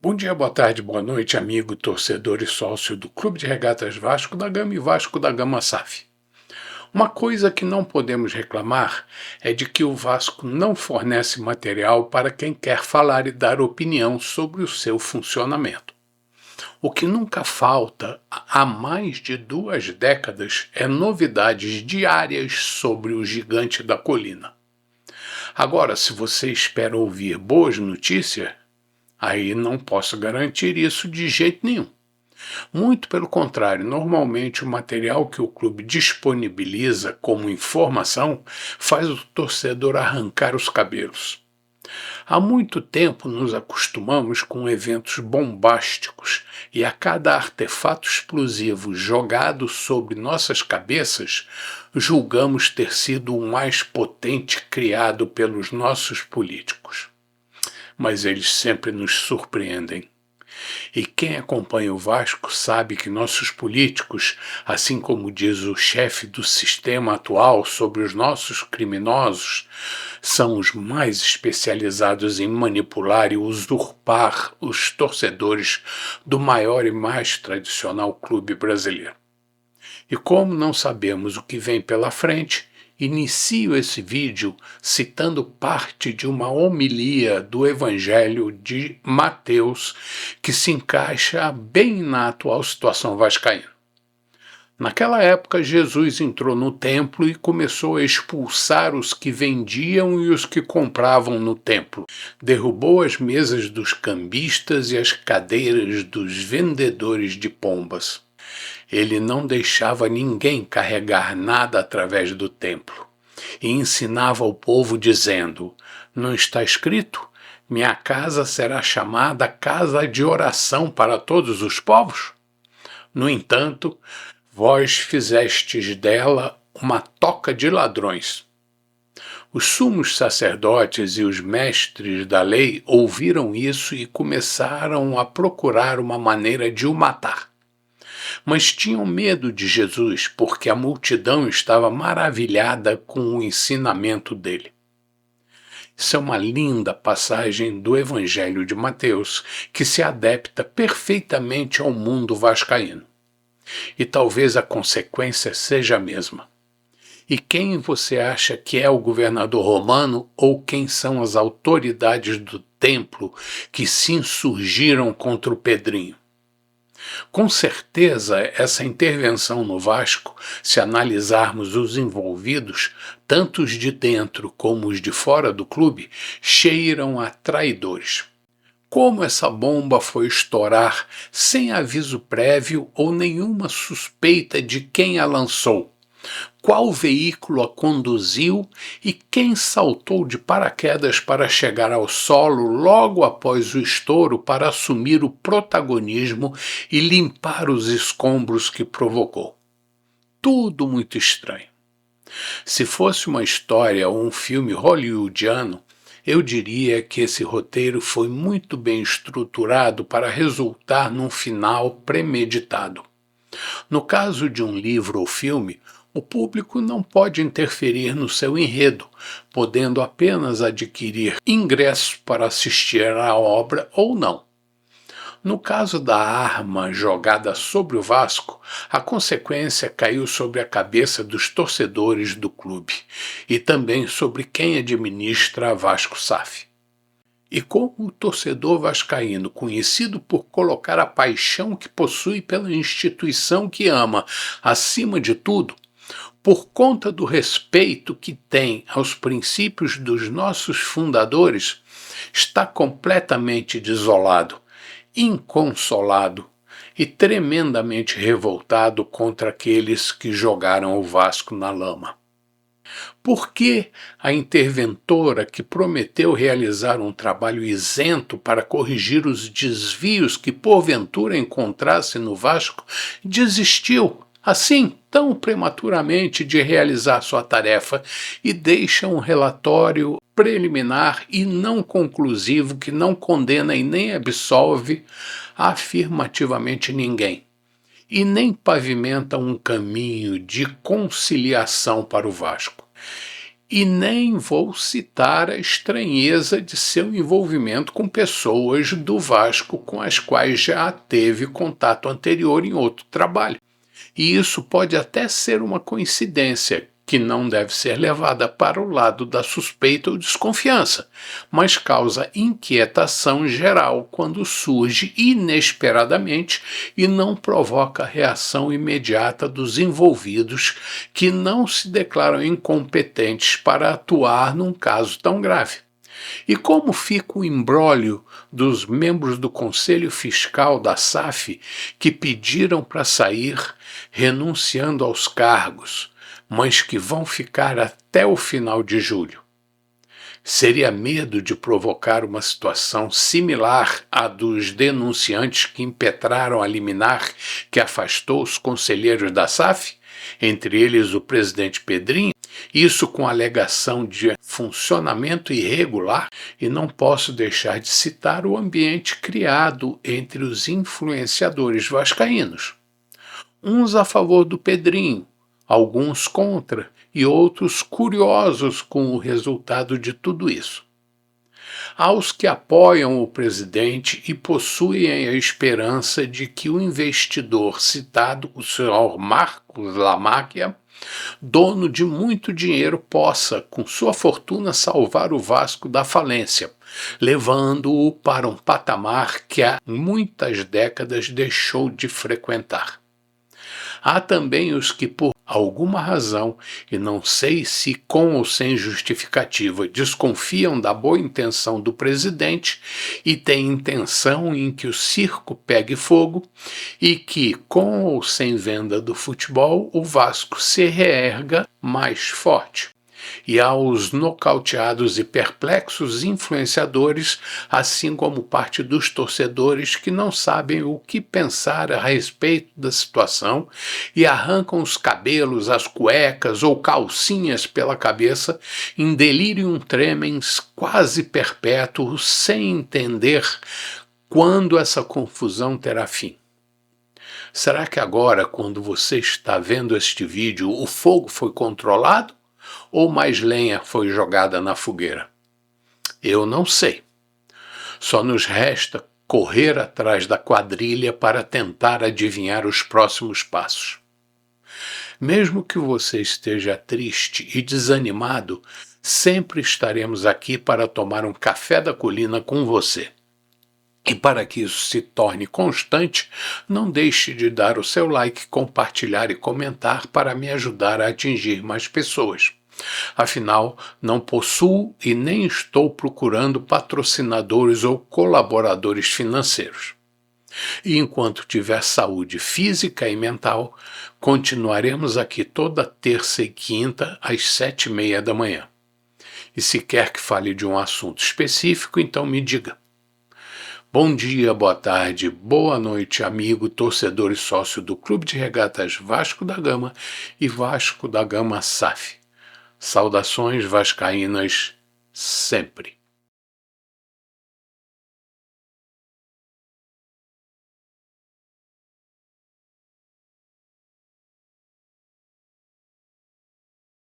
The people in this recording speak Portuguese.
Bom dia, boa tarde, boa noite, amigo, torcedor e sócio do Clube de Regatas Vasco da Gama e Vasco da Gama SAF. Uma coisa que não podemos reclamar é de que o Vasco não fornece material para quem quer falar e dar opinião sobre o seu funcionamento. O que nunca falta há mais de 2 décadas é novidades diárias sobre o gigante da colina. Agora, se você espera ouvir boas notícias, aí não posso garantir isso de jeito nenhum. Muito pelo contrário, normalmente o material que o clube disponibiliza como informação faz o torcedor arrancar os cabelos. Há muito tempo nos acostumamos com eventos bombásticos e a cada artefato explosivo jogado sobre nossas cabeças, julgamos ter sido o mais potente criado pelos nossos políticos. Mas eles sempre nos surpreendem. E quem acompanha o Vasco sabe que nossos políticos, assim como diz o chefe do sistema atual sobre os nossos criminosos, são os mais especializados em manipular e usurpar os torcedores do maior e mais tradicional clube brasileiro. E como não sabemos o que vem pela frente, inicio esse vídeo citando parte de uma homilia do Evangelho de Mateus que se encaixa bem na atual situação vascaína. Naquela época, Jesus entrou no templo e começou a expulsar os que vendiam e os que compravam no templo. Derrubou as mesas dos cambistas e as cadeiras dos vendedores de pombas. Ele não deixava ninguém carregar nada através do templo e ensinava ao povo dizendo: não está escrito? Minha casa será chamada casa de oração para todos os povos? No entanto, vós fizestes dela uma toca de ladrões. Os sumos sacerdotes e os mestres da lei ouviram isso e começaram a procurar uma maneira de o matar. Mas tinham medo de Jesus, porque a multidão estava maravilhada com o ensinamento dele. Isso é uma linda passagem do Evangelho de Mateus, que se adapta perfeitamente ao mundo vascaíno. E talvez a consequência seja a mesma. E quem você acha que é o governador romano ou quem são as autoridades do templo que se insurgiram contra o Pedrinho? Com certeza, essa intervenção no Vasco, se analisarmos os envolvidos, tanto os de dentro como os de fora do clube, cheiram a traidores. Como essa bomba foi estourar sem aviso prévio ou nenhuma suspeita de quem a lançou? Qual veículo a conduziu e quem saltou de paraquedas para chegar ao solo logo após o estouro para assumir o protagonismo e limpar os escombros que provocou? Tudo muito estranho. Se fosse uma história ou um filme hollywoodiano, eu diria que esse roteiro foi muito bem estruturado para resultar num final premeditado. No caso de um livro ou filme, o público não pode interferir no seu enredo, podendo apenas adquirir ingressos para assistir à obra ou não. No caso da arma jogada sobre o Vasco, a consequência caiu sobre a cabeça dos torcedores do clube e também sobre quem administra a Vasco SAF. E como o torcedor vascaíno, conhecido por colocar a paixão que possui pela instituição que ama acima de tudo, por conta do respeito que tem aos princípios dos nossos fundadores, está completamente desolado, inconsolado e tremendamente revoltado contra aqueles que jogaram o Vasco na lama. Por que a interventora que prometeu realizar um trabalho isento para corrigir os desvios que porventura encontrasse no Vasco desistiu, assim, tão prematuramente de realizar sua tarefa e deixa um relatório preliminar e não conclusivo que não condena e nem absolve afirmativamente ninguém, e nem pavimenta um caminho de conciliação para o Vasco? E nem vou citar a estranheza de seu envolvimento com pessoas do Vasco com as quais já teve contato anterior em outro trabalho. E isso pode até ser uma coincidência, que não deve ser levada para o lado da suspeita ou desconfiança, mas causa inquietação geral quando surge inesperadamente e não provoca reação imediata dos envolvidos, que não se declaram incompetentes para atuar num caso tão grave. E como fica o imbróglio dos membros do Conselho Fiscal da SAF que pediram para sair, renunciando aos cargos, mas que vão ficar até o final de julho? Seria medo de provocar uma situação similar à dos denunciantes que impetraram a liminar que afastou os conselheiros da SAF, entre eles o presidente Pedrinho? Isso com alegação de funcionamento irregular, e não posso deixar de citar o ambiente criado entre os influenciadores vascaínos. Uns a favor do Pedrinho, alguns contra e outros curiosos com o resultado de tudo isso. Há os que apoiam o presidente e possuem a esperança de que o investidor citado, o senhor Marcos Lamáquia, dono de muito dinheiro, possa, com sua fortuna, salvar o Vasco da falência, levando-o para um patamar que há muitas décadas deixou de frequentar. Há também os que, por alguma razão, e não sei se com ou sem justificativa, desconfiam da boa intenção do presidente e têm intenção em que o circo pegue fogo e que, com ou sem venda do futebol, o Vasco se reerga mais forte. E aos nocauteados e perplexos influenciadores, assim como parte dos torcedores que não sabem o que pensar a respeito da situação e arrancam os cabelos, as cuecas ou calcinhas pela cabeça em delirium tremens quase perpétuo, sem entender quando essa confusão terá fim. Será que agora, quando você está vendo este vídeo, o fogo foi controlado? Ou mais lenha foi jogada na fogueira? Eu não sei. Só nos resta correr atrás da quadrilha para tentar adivinhar os próximos passos. Mesmo que você esteja triste e desanimado, sempre estaremos aqui para tomar um café da colina com você. E para que isso se torne constante, não deixe de dar o seu like, compartilhar e comentar para me ajudar a atingir mais pessoas. Afinal, não possuo e nem estou procurando patrocinadores ou colaboradores financeiros. E enquanto tiver saúde física e mental, continuaremos aqui toda terça e quinta às 7:30 da manhã. E se quer que fale de um assunto específico, então me diga. Bom dia, boa tarde, boa noite, amigo, torcedor e sócio do Clube de Regatas Vasco da Gama e Vasco da Gama SAF. Saudações vascaínas sempre.